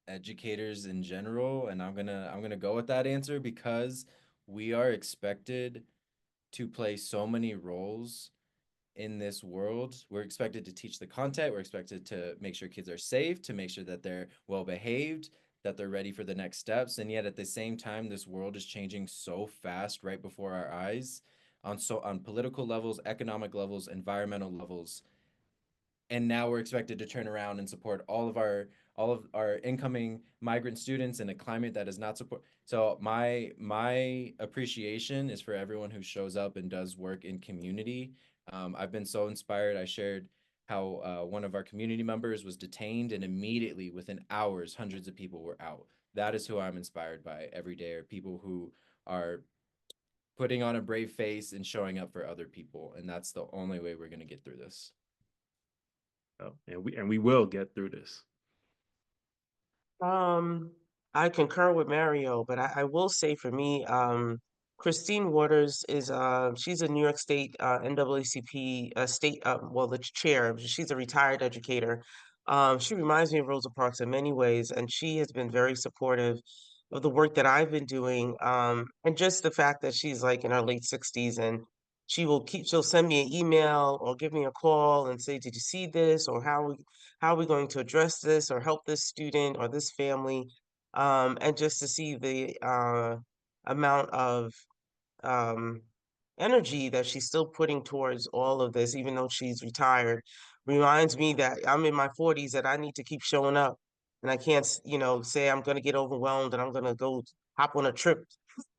educators in general, and I'm gonna go with that answer because we are expected to play so many roles in this world. We're expected to teach the content. We're expected to make sure kids are safe, to make sure that they're well behaved, that they're ready for the next steps. And yet at the same time, this world is changing so fast right before our eyes on political levels, economic levels, environmental levels, and now we're expected to turn around and support all of our incoming migrant students in a climate that is not support. So my appreciation is for everyone who shows up and does work in community. I've been so inspired. I shared how one of our community members was detained, and immediately within hours hundreds of people were out. That is who I'm inspired by every day, are people who are putting on a brave face and showing up for other people, and that's the only way we're going to get through this. And we will get through this. Um, I concur with Mario, but I will say for me, Christine Waters is she's a New York State NAACP state well the chair. She's a retired educator. She reminds me of Rosa Parks in many ways, and she has been very supportive of the work that I've been doing. And just the fact that she's like in her late 60s and she'll send me an email or give me a call and say, "Did you see this?" or how are we going to address this or help this student or this family? And just to see the amount of um, energy that she's still putting towards all of this, even though she's retired, reminds me that I'm in my 40s, that I need to keep showing up. And I can't, say I'm going to get overwhelmed and I'm going to go hop on a trip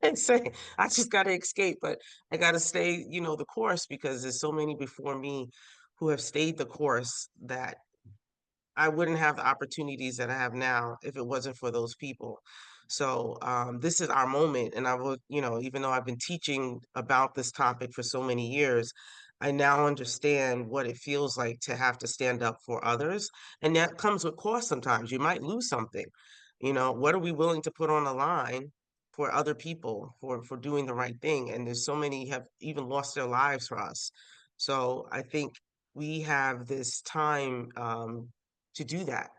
and say, I just got to escape. But I got to stay, the course, because there's so many before me who have stayed the course that I wouldn't have the opportunities that I have now if it wasn't for those people. So this is our moment. And I would, even though I've been teaching about this topic for so many years, I now understand what it feels like to have to stand up for others. And that comes with cost sometimes. You might lose something. What are we willing to put on the line for other people for doing the right thing? And there's so many have even lost their lives for us. So I think we have this time to do that,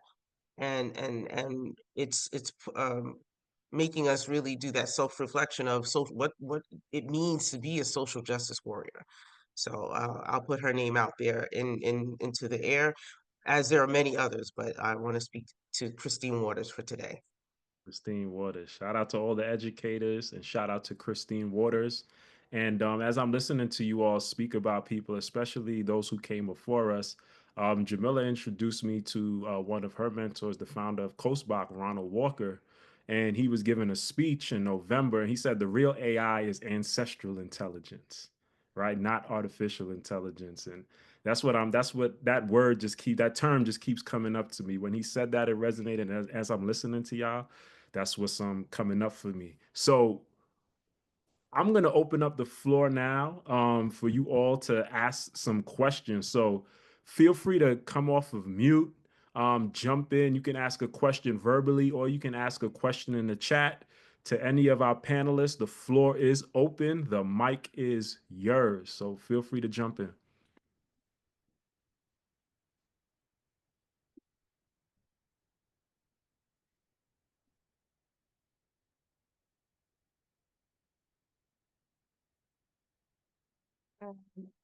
and it's making us really do that self-reflection of what it means to be a social justice warrior. So I'll put her name out there into the air, as there are many others, but I want to speak to Christine Waters for today. Christine Waters. Shout out to all the educators and shout out to Christine Waters. And as I'm listening to you all speak about people, especially those who came before us, Jamila introduced me to one of her mentors, the founder of Coastbach, Ronald Walker. And he was giving a speech in November. And he said the real AI is ancestral intelligence, right? Not artificial intelligence. And that's what that word just that term just keeps coming up to me. When he said that, it resonated. As I'm listening to y'all, that's what's coming up for me. So I'm going to open up the floor now for you all to ask some questions. So feel free to come off of mute, jump in. You can ask a question verbally, or you can ask a question in the chat. To any of our panelists, the floor is open. The mic is yours. So feel free to jump in.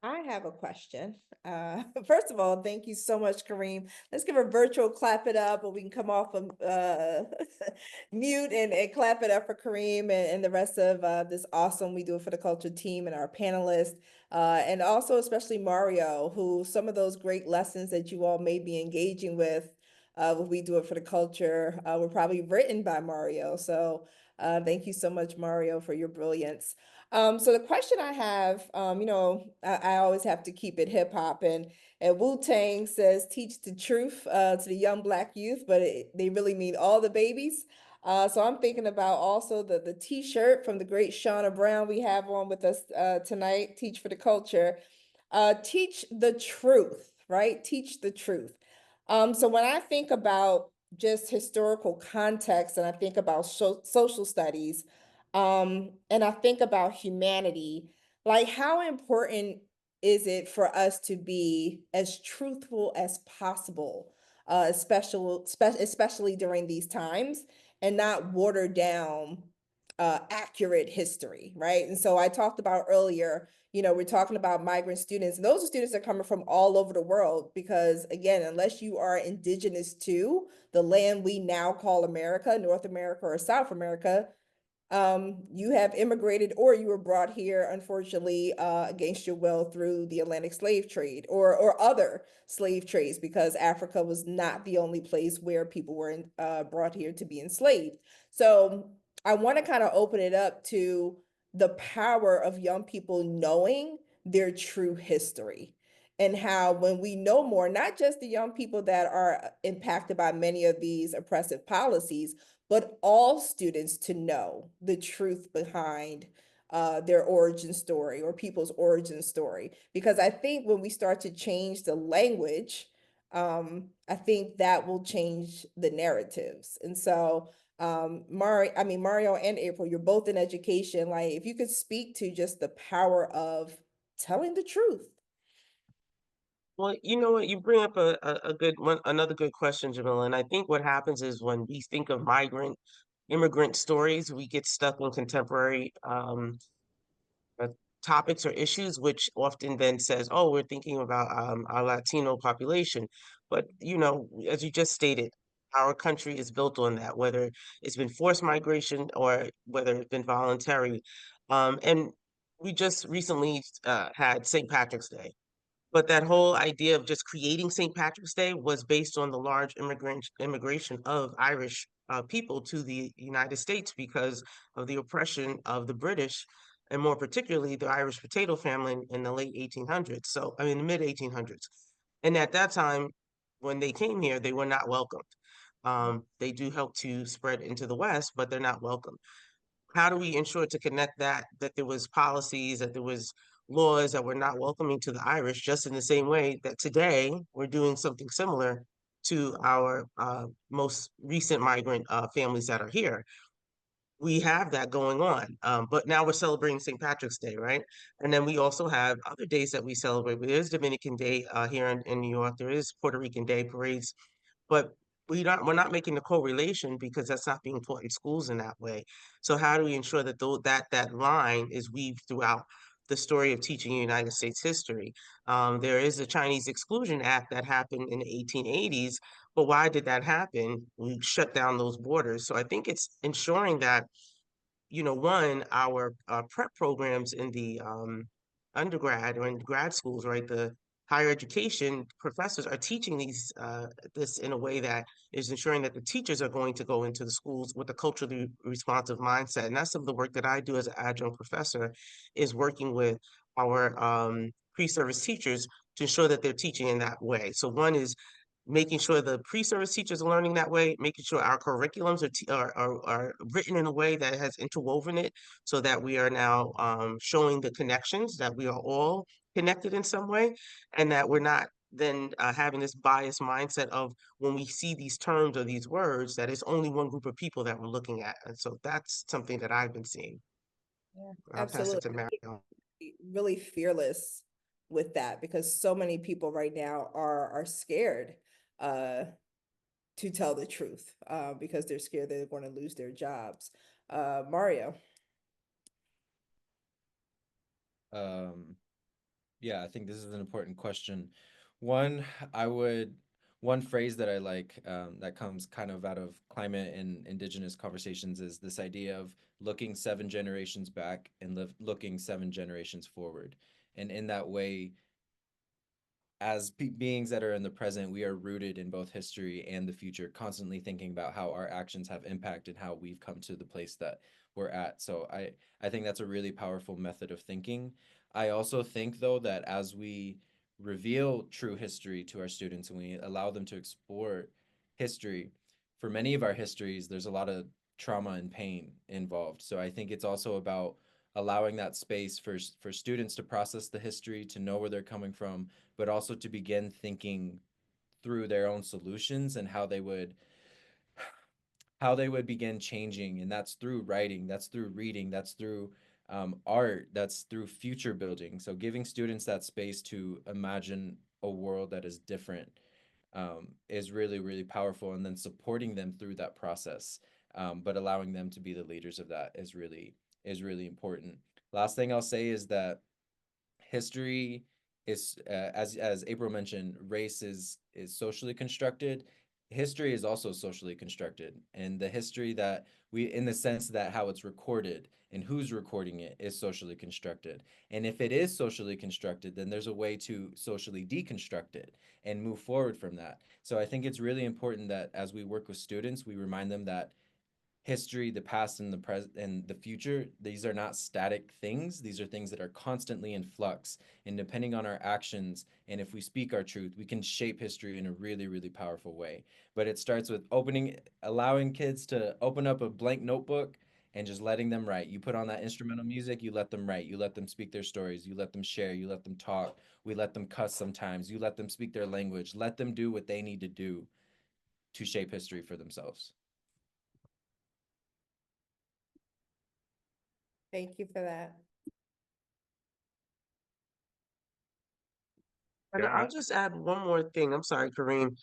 I have a question. First of all, thank you so much, Kareem. Let's give a virtual clap it up, or we can come off of mute and clap it up for Kareem and the rest of this awesome We Do It for the Culture team and our panelists. And also especially Mario, who some of those great lessons that you all may be engaging with when We Do It for the Culture were probably written by Mario. So thank you so much, Mario, for your brilliance. So the question I have, I always have to keep it hip hop, and Wu-Tang says, teach the truth to the young Black youth, but they really mean all the babies. So I'm thinking about also the T-shirt from the great Shauna Brown we have on with us tonight, Teach for the Culture. Teach the truth, right? Teach the truth. So when I think about just historical context and I think about social studies, and I think about humanity, like how important is it for us to be as truthful as possible, especially during these times, and not water down accurate history, right? And so I talked about earlier, we're talking about migrant students, and those are students that are coming from all over the world, because again, unless you are indigenous to the land we now call America, North America or South America, you have immigrated or you were brought here, unfortunately, against your will through the Atlantic slave trade or other slave trades, because Africa was not the only place where people were brought here to be enslaved. So I want to kind of open it up to the power of young people knowing their true history, and how when we know more, not just the young people that are impacted by many of these oppressive policies, but all students to know the truth behind their origin story or people's origin story. Because I think when we start to change the language, I think that will change the narratives. And so, Mario and April, you're both in education. Like, if you could speak to just the power of telling the truth. Well, you know what, you bring up a good one, another good question, Jamila. And I think what happens is when we think of immigrant stories, we get stuck in contemporary uh, topics or issues, which often then says, "Oh, we're thinking about our Latino population." But as you just stated, our country is built on that, whether it's been forced migration or whether it's been voluntary. And we just recently had St. Patrick's Day. But that whole idea of just creating St. Patrick's Day was based on the large immigration of Irish people to the United States because of the oppression of the British, and more particularly the Irish potato famine in the late 1800s. So, I mean, the mid 1800s. And at that time, when they came here, they were not welcomed. They do help to spread into the West, but they're not welcome. How do we ensure to connect that there was policies, that there was laws that were not welcoming to the Irish, just in the same way that today we're doing something similar to our most recent migrant families that are here? We have that going on. But now we're celebrating St. Patrick's Day, right? And then we also have other days that we celebrate. There's Dominican Day here in New York. There is Puerto Rican Day parades, but we're not making the correlation because that's not being taught in schools in that way. So how do we ensure that that line is weaved throughout the story of teaching United States history? There is a Chinese Exclusion Act that happened in the 1880s, but why did that happen? We shut down those borders. So I think it's ensuring that, one, our prep programs in the undergrad or in grad schools, right? The higher education professors are teaching this in a way that is ensuring that the teachers are going to go into the schools with a culturally responsive mindset. And that's some of the work that I do as an adjunct professor, is working with our pre-service teachers to ensure that they're teaching in that way. So one is making sure the pre-service teachers are learning that way, making sure our curriculums are written in a way that has interwoven it, so that we are now showing the connections, that we are all connected in some way, and that we're not then having this biased mindset of, when we see these terms or these words, that it's only one group of people that we're looking at. And so that's something that I've been seeing. Yeah, I'll pass it to absolutely. Mario. Really fearless with that, because so many people right now are scared to tell the truth because they're scared they're going to lose their jobs. Mario. Yeah, I think this is an important question. One, I would, one phrase that I like, that comes kind of out of climate and indigenous conversations, is this idea of looking 7 generations back and looking 7 generations forward. And in that way, as beings that are in the present, we are rooted in both history and the future, constantly thinking about how our actions have impacted how we've come to the place that we're at. So I think that's a really powerful method of thinking. I also think, though, that as we reveal true history to our students and we allow them to explore history, for many of our histories, there's a lot of trauma and pain involved. So I think it's also about allowing that space for students to process the history, to know where they're coming from, but also to begin thinking through their own solutions and how they would begin changing. And that's through writing, that's through reading, that's through art, that's through future building. So giving students that space to imagine a world that is different is really, really powerful, and then supporting them through that process, but allowing them to be the leaders of that is really important. Last thing I'll say is that history is, as April mentioned, race is socially constructed. History is also socially constructed, and the history that we, in the sense that how it's recorded and who's recording it, is socially constructed. And if it is socially constructed, then there's a way to socially deconstruct it and move forward from that. So I think it's really important that as we work with students, we remind them that history, the past, and the present and the future, these are not static things. These are things that are constantly in flux. And depending on our actions, and if we speak our truth, we can shape history in a really, really powerful way. But it starts with allowing kids to open up a blank notebook and just letting them write. You put on that instrumental music, you let them write, you let them speak their stories, you let them share, you let them talk. We let them cuss sometimes, you let them speak their language, let them do what they need to do to shape history for themselves. Thank you for that. And Yeah, I'll just add one more thing. I'm sorry, Kareem.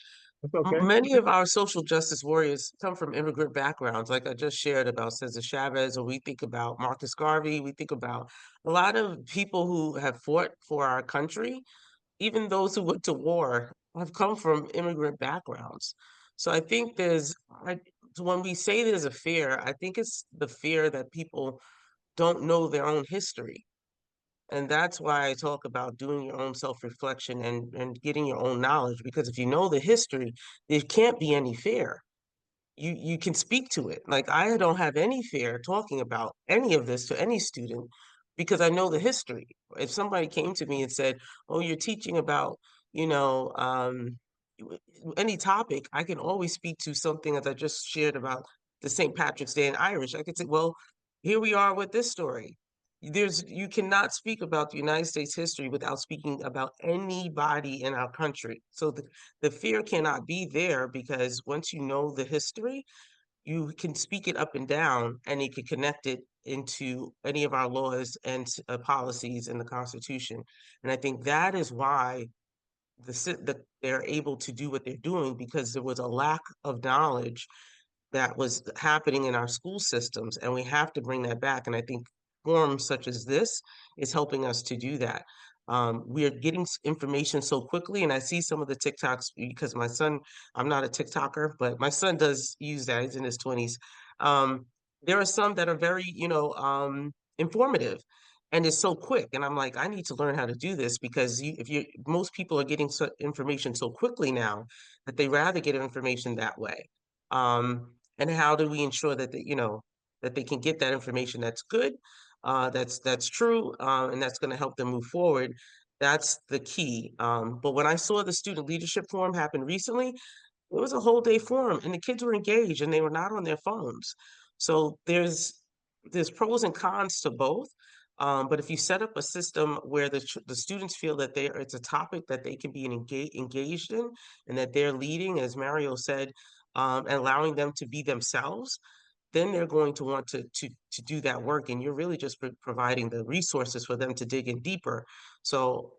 that's okay. Many of our social justice warriors come from immigrant backgrounds, like I just shared about Cesar Chavez, or we think about Marcus Garvey. We think about a lot of people who have fought for our country. Even those who went to war have come from immigrant backgrounds. So I think when we say there's a fear, I think it's the fear that people don't know their own history. And that's why I talk about doing your own self-reflection and getting your own knowledge, because if you know the history, there can't be any fear. You can speak to it. Like, I don't have any fear talking about any of this to any student, because I know the history. If somebody came to me and said, "Oh, you're teaching about, you know, any topic, I can always speak to something as I just shared about the St. Patrick's Day in Irish. I could say, well, here we are with this story. You cannot speak about the United States history without speaking about anybody in our country. So the fear cannot be there, because once you know the history, you can speak it up and down, and you can connect it into any of our laws and policies in the Constitution. And I think that is why they're able to do what they're doing, because there was a lack of knowledge that was happening in our school systems, and we have to bring that back. And I think forums such as this is helping us to do that. We are getting information so quickly, and I see some of the TikToks because my son, I'm not a TikToker, but my son does use that. He's in his 20s. There are some that are very, informative, and it's so quick. And I'm like, I need to learn how to do this, because most people are getting information so quickly now that they rather get information that way. And how do we ensure that that they can get that information that's good, that's true, and that's going to help them move forward? That's the key. But when I saw the student leadership forum happen recently, it was a whole day forum, and the kids were engaged, and they were not on their phones. So there's pros and cons to both. But if you set up a system where the students feel that it's a topic that they can be engaged in, and that they're leading, as Mario said, and allowing them to be themselves, then they're going to want to do that work, and you're really just providing the resources for them to dig in deeper. So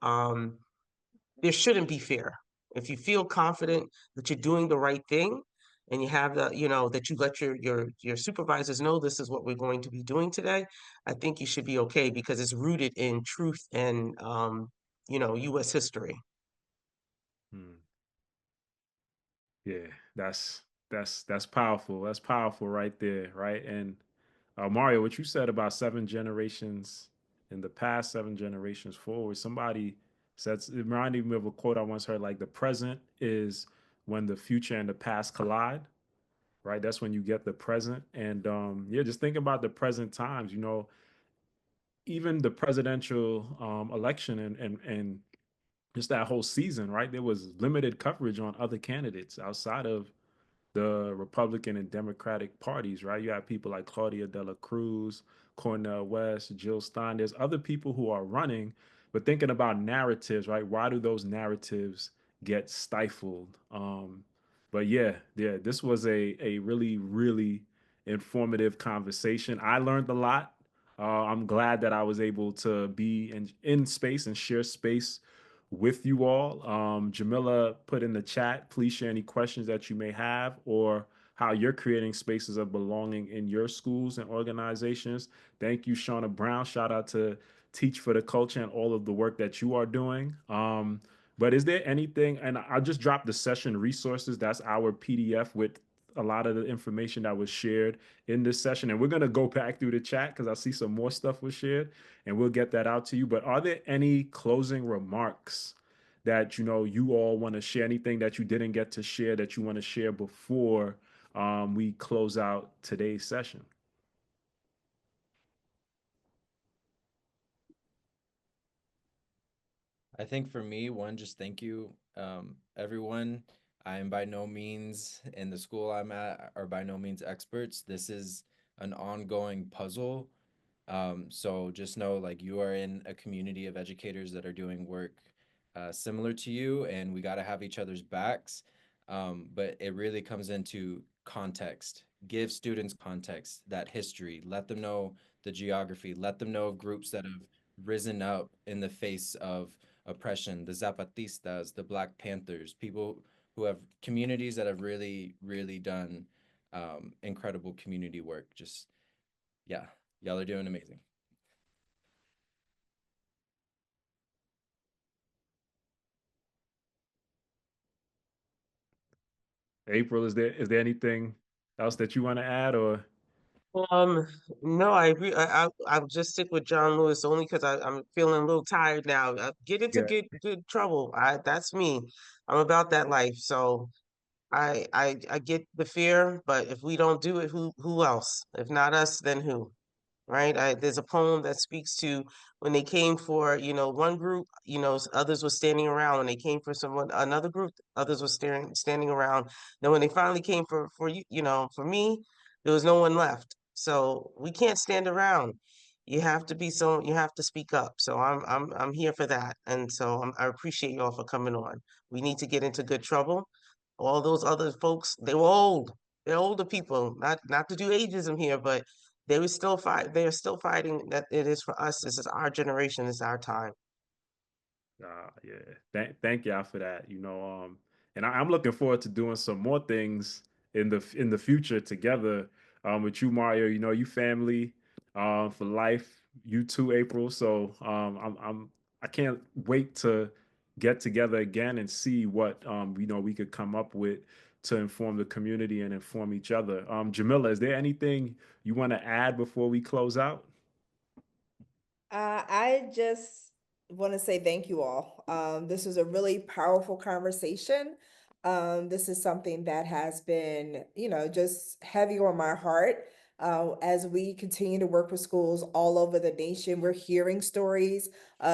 there shouldn't be fear. If you feel confident that you're doing the right thing, and you have that you let your supervisors know this is what we're going to be doing today, I think you should be okay, because it's rooted in truth and U.S. history. Hmm. Yeah, that's powerful. That's powerful right there, right? And Mario, what you said about 7 generations in the past, 7 generations forward, somebody said, it reminded me of a quote I once heard, like the present is when the future and the past collide, right? That's when you get the present. And yeah, just think about the present times, even the presidential election and just that whole season, right? There was limited coverage on other candidates outside of the Republican and Democratic parties, right? You have people like Claudia de la Cruz, Cornel West, Jill Stein. There's other people who are running, but thinking about narratives, right? Why do those narratives get stifled? But yeah, this was a really, really informative conversation. I learned a lot. I'm glad that I was able to be in space and share space with you all. Jamila put in the chat, please share any questions that you may have or how you're creating spaces of belonging in your schools and organizations. Thank you, Shauna Brown. Shout out to Teach for the Culture and all of the work that you are doing. But is there anything, and I'll just drop the session resources. That's our PDF with a lot of the information that was shared in this session. And we're going to go back through the chat because I see some more stuff was shared and we'll get that out to you. But are there any closing remarks that, you all want to share? Anything that you didn't get to share that you want to share before we close out today's session? I think for me, one, just thank you, everyone. I am by no means, in the school I'm at, are by no means experts. This is an ongoing puzzle. So just know, like, you are in a community of educators that are doing work similar to you, and we got to have each other's backs. But it really comes into context. Give students context, that history. Let them know the geography. Let them know of groups that have risen up in the face of oppression, the Zapatistas, the Black Panthers, people who have communities that have really, really done incredible community work. Just, yeah, y'all are doing amazing. April, is there anything else that you want to add or? Um, no, I agree. I'll just stick with John Lewis, only because I'm feeling a little tired now. Get into Yeah. good trouble. That's me. I'm about that life. So I get the fear, but if we don't do it, who else? If not us, then who? right? There's a poem that speaks to when they came for, one group, others were standing around. When they came for another group, others were standing around. Then when they finally came for you, for me, there was no one left. So we can't stand around. You have to speak up. So I'm here for that. And so I appreciate you all for coming on. We need to get into good trouble. All those other folks, they were old. They're older people, not to do ageism here, but they were still they're still fighting that it is for us. This is our generation, it's our time. Yeah. Thank y'all for that. And I'm looking forward to doing some more things in the future together with you, Mario. You family for life. You too, April. So I can't wait to get together again and see what we could come up with to inform the community and inform each other. Jamila, is there anything you want to add before we close out? I just want to say thank you all. This was a really powerful conversation. This is something that has been, just heavy on my heart. As we continue to work with schools all over the nation, we're hearing stories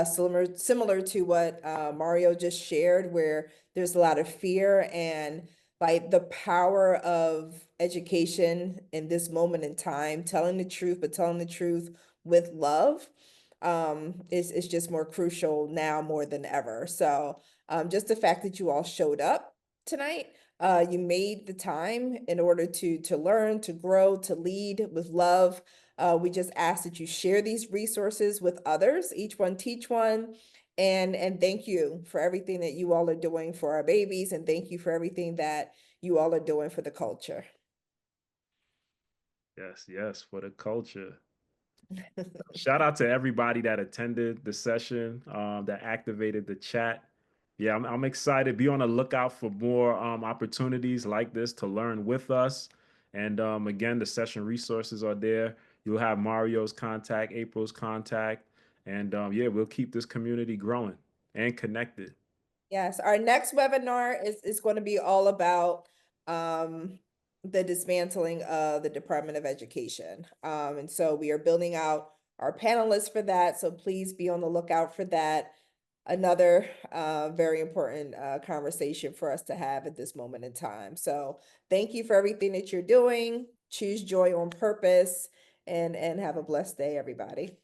similar to what Mario just shared, where there's a lot of fear, and by the power of education in this moment in time, telling the truth, but telling the truth with love is just more crucial now more than ever. So just the fact that you all showed up tonight, you made the time in order to learn, to grow, to lead with love. We just ask that you share these resources with others, each one teach one. And thank you for everything that you all are doing for our babies, and thank you for everything that you all are doing for the culture. Yes, for the culture. Shout out to everybody that attended the session, that activated the chat. Yeah, I'm excited. Be on the lookout for more opportunities like this to learn with us. And again, the session resources are there. You'll have Mario's contact, April's contact, and yeah, we'll keep this community growing and connected. Yes, our next webinar is going to be all about the dismantling of the Department of Education. And so we are building out our panelists for that. So please be on the lookout for that. Another very important conversation for us to have at this moment in time. So thank you for everything that you're doing. Choose joy on purpose, and have a blessed day, everybody.